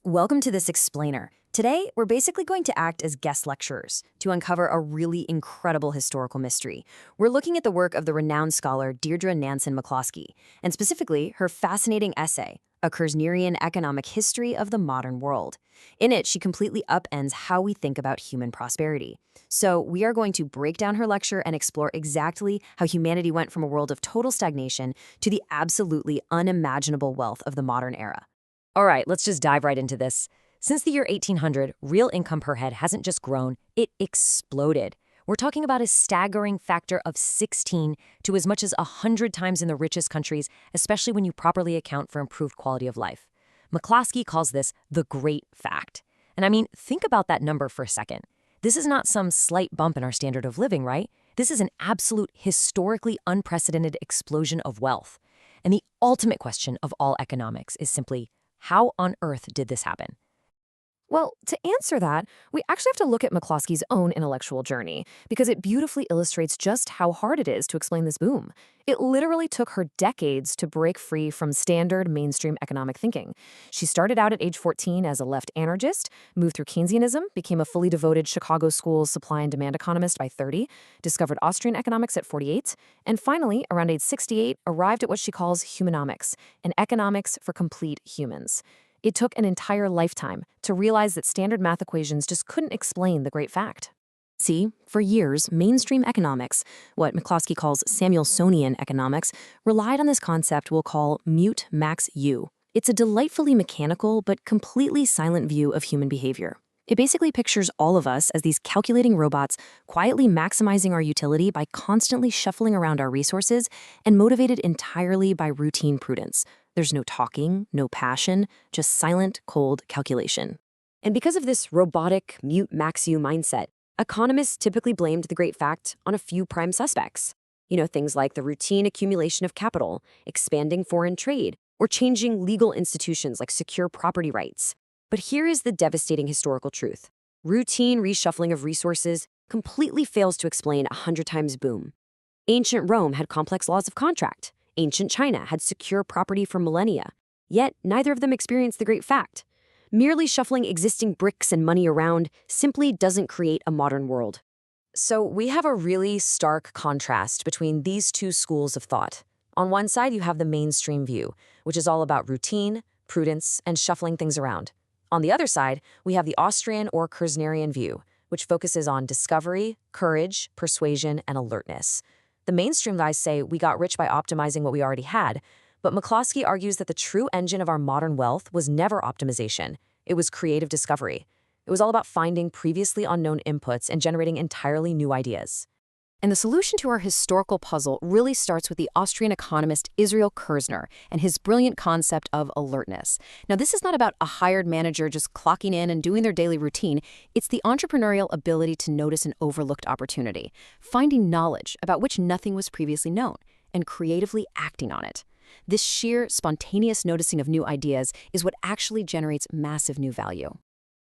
Welcome to this explainer. Today, we're basically going to act as guest lecturers to uncover a really incredible historical mystery. We're looking at the work of the renowned scholar Deirdre Nansen McCloskey, and specifically her fascinating essay, A Kirznerian Economic History of the Modern World. In it, she completely upends how we think about human prosperity. So we are going to break down her lecture and explore exactly how humanity went from a world of total stagnation to the absolutely unimaginable wealth of the modern era. All right, let's just dive right into this. Since the year 1800, real income per head hasn't just grown, it exploded. We're talking about a staggering factor of 16 to as much as 100 times in the richest countries, especially when you properly account for improved quality of life. McCloskey calls this the great fact. And I mean, think about that number for a second. This is not some slight bump in our standard of living, right? This is an absolute, historically unprecedented explosion of wealth. And the ultimate question of all economics is simply, how on earth did this happen? Well, to answer that, we actually have to look at McCloskey's own intellectual journey, because it beautifully illustrates just how hard it is to explain this boom. It literally took her decades to break free from standard mainstream economic thinking. She started out at age 14 as a left anarchist, moved through Keynesianism, became a fully devoted Chicago School supply and demand economist by 30, discovered Austrian economics at 48, and finally, around age 68, arrived at what she calls humanomics, an economics for complete humans. It took an entire lifetime to realize that standard math equations just couldn't explain the great fact. See, for years, mainstream economics, what McCloskey calls Samuelsonian economics, relied on this concept we'll call mute max u. It's a delightfully mechanical but completely silent view of human behavior. It basically pictures all of us as these calculating robots quietly maximizing our utility by constantly shuffling around our resources and motivated entirely by routine prudence. There's no talking, no passion, just silent, cold calculation. And because of this robotic, mute max u mindset, economists typically blamed the great fact on a few prime suspects. Things like the routine accumulation of capital, expanding foreign trade, or changing legal institutions like secure property rights. But here is the devastating historical truth. Routine reshuffling of resources completely fails to explain 100 times boom. Ancient Rome had complex laws of contract. Ancient China had secure property for millennia. Yet, neither of them experienced the great fact. Merely shuffling existing bricks and money around simply doesn't create a modern world. So we have a really stark contrast between these two schools of thought. On one side, you have the mainstream view, which is all about routine, prudence, and shuffling things around. On the other side, we have the Austrian or Kirznerian view, which focuses on discovery, courage, persuasion, and alertness. The mainstream guys say we got rich by optimizing what we already had, but McCloskey argues that the true engine of our modern wealth was never optimization. It was creative discovery. It was all about finding previously unknown inputs and generating entirely new ideas. And the solution to our historical puzzle really starts with the Austrian economist Israel Kirzner and his brilliant concept of alertness. Now, this is not about a hired manager just clocking in and doing their daily routine. It's the entrepreneurial ability to notice an overlooked opportunity, finding knowledge about which nothing was previously known, and creatively acting on it. This sheer, spontaneous noticing of new ideas is what actually generates massive new value.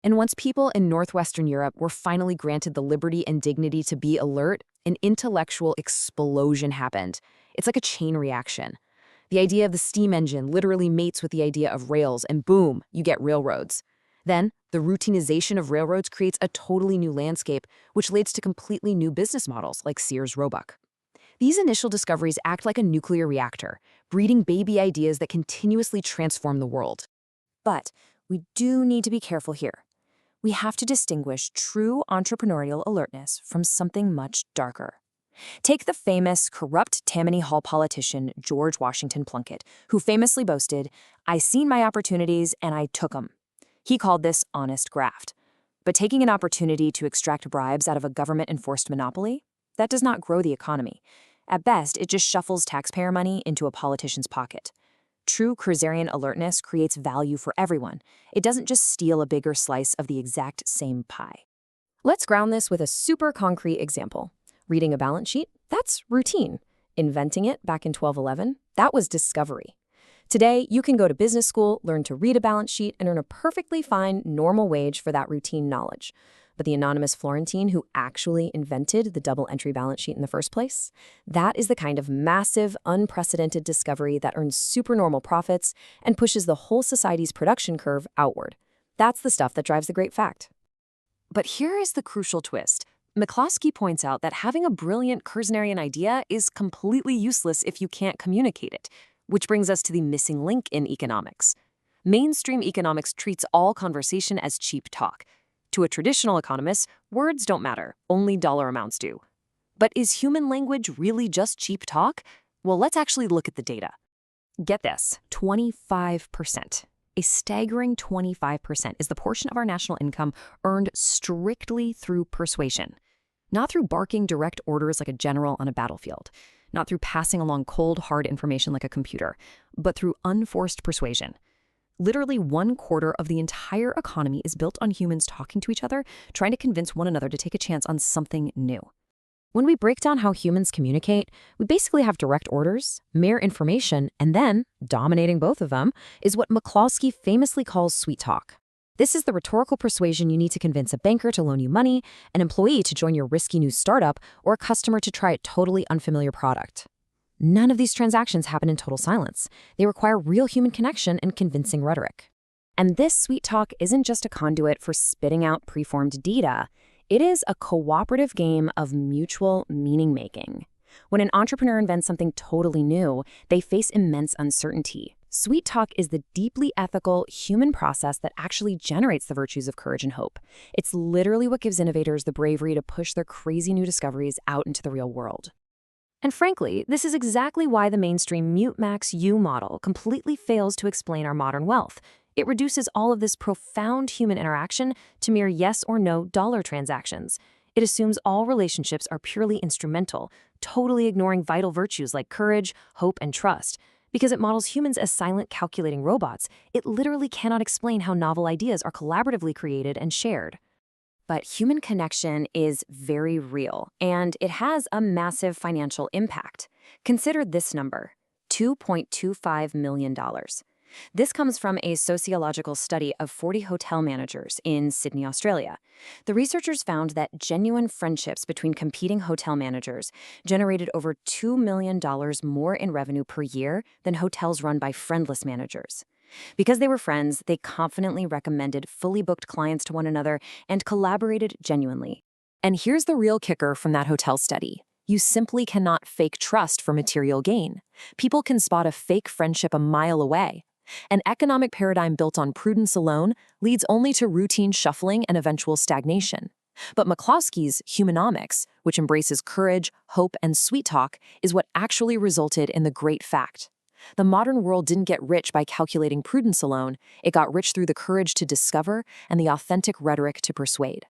And once people in Northwestern Europe were finally granted the liberty and dignity to be alert, an intellectual explosion happened. It's like a chain reaction. The idea of the steam engine literally mates with the idea of rails, and boom, you get railroads. Then, the routinization of railroads creates a totally new landscape, which leads to completely new business models like Sears Roebuck. These initial discoveries act like a nuclear reactor, breeding baby ideas that continuously transform the world. But we do need to be careful here. We have to distinguish true entrepreneurial alertness from something much darker. Take the famous, corrupt Tammany Hall politician George Washington Plunkett, who famously boasted, "I seen my opportunities and I took 'em." He called this honest graft. But taking an opportunity to extract bribes out of a government-enforced monopoly, that does not grow the economy. At best, it just shuffles taxpayer money into a politician's pocket. True Kirznerian alertness creates value for everyone. It doesn't just steal a bigger slice of the exact same pie. Let's ground this with a super concrete example. Reading a balance sheet? That's routine. Inventing it back in 1211? That was discovery. Today, you can go to business school, learn to read a balance sheet, and earn a perfectly fine, normal wage for that routine knowledge. But the anonymous Florentine who actually invented the double-entry balance sheet in the first place, that is the kind of massive, unprecedented discovery that earns supernormal profits and pushes the whole society's production curve outward. That's the stuff that drives the great fact. But here is the crucial twist. McCloskey points out that having a brilliant Kirznerian idea is completely useless if you can't communicate it, which brings us to the missing link in economics. Mainstream economics treats all conversation as cheap talk. To a traditional economist, words don't matter, only dollar amounts do. But is human language really just cheap talk? Well, let's actually look at the data. Get this, 25%. A staggering 25% is the portion of our national income earned strictly through persuasion. Not through barking direct orders like a general on a battlefield, not through passing along cold, hard information like a computer, but through unforced persuasion. Literally 1/4 of the entire economy is built on humans talking to each other, trying to convince one another to take a chance on something new. When we break down how humans communicate, we basically have direct orders, mere information, and then, dominating both of them, is what McCloskey famously calls sweet talk. This is the rhetorical persuasion you need to convince a banker to loan you money, an employee to join your risky new startup, or a customer to try a totally unfamiliar product. None of these transactions happen in total silence. They require real human connection and convincing rhetoric. And this sweet talk isn't just a conduit for spitting out preformed data. It is a cooperative game of mutual meaning-making. When an entrepreneur invents something totally new, they face immense uncertainty. Sweet talk is the deeply ethical human process that actually generates the virtues of courage and hope. It's literally what gives innovators the bravery to push their crazy new discoveries out into the real world. And frankly, this is exactly why the mainstream Mute Max U model completely fails to explain our modern wealth. It reduces all of this profound human interaction to mere yes or no dollar transactions. It assumes all relationships are purely instrumental, totally ignoring vital virtues like courage, hope, and trust. Because it models humans as silent, calculating robots, it literally cannot explain how novel ideas are collaboratively created and shared. But human connection is very real, and it has a massive financial impact. Consider this number, $2.25 million. This comes from a sociological study of 40 hotel managers in Sydney, Australia. The researchers found that genuine friendships between competing hotel managers generated over $2 million more in revenue per year than hotels run by friendless managers. Because they were friends, they confidently recommended fully booked clients to one another and collaborated genuinely. And here's the real kicker from that hotel study. You simply cannot fake trust for material gain. People can spot a fake friendship a mile away. An economic paradigm built on prudence alone leads only to routine shuffling and eventual stagnation. But McCloskey's humanomics, which embraces courage, hope, and sweet talk, is what actually resulted in the great fact. The modern world didn't get rich by calculating prudence alone. It got rich through the courage to discover and the authentic rhetoric to persuade.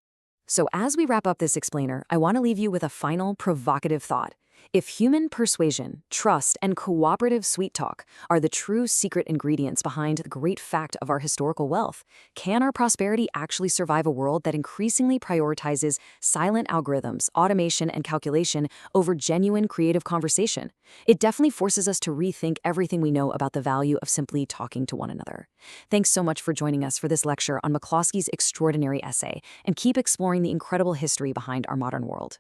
So as we wrap up this explainer, I want to leave you with a final provocative thought. If human persuasion, trust, and cooperative sweet talk are the true secret ingredients behind the great fact of our historical wealth, can our prosperity actually survive a world that increasingly prioritizes silent algorithms, automation, and calculation over genuine creative conversation? It definitely forces us to rethink everything we know about the value of simply talking to one another. Thanks so much for joining us for this lecture on McCloskey's extraordinary essay, and keep exploring the incredible history behind our modern world.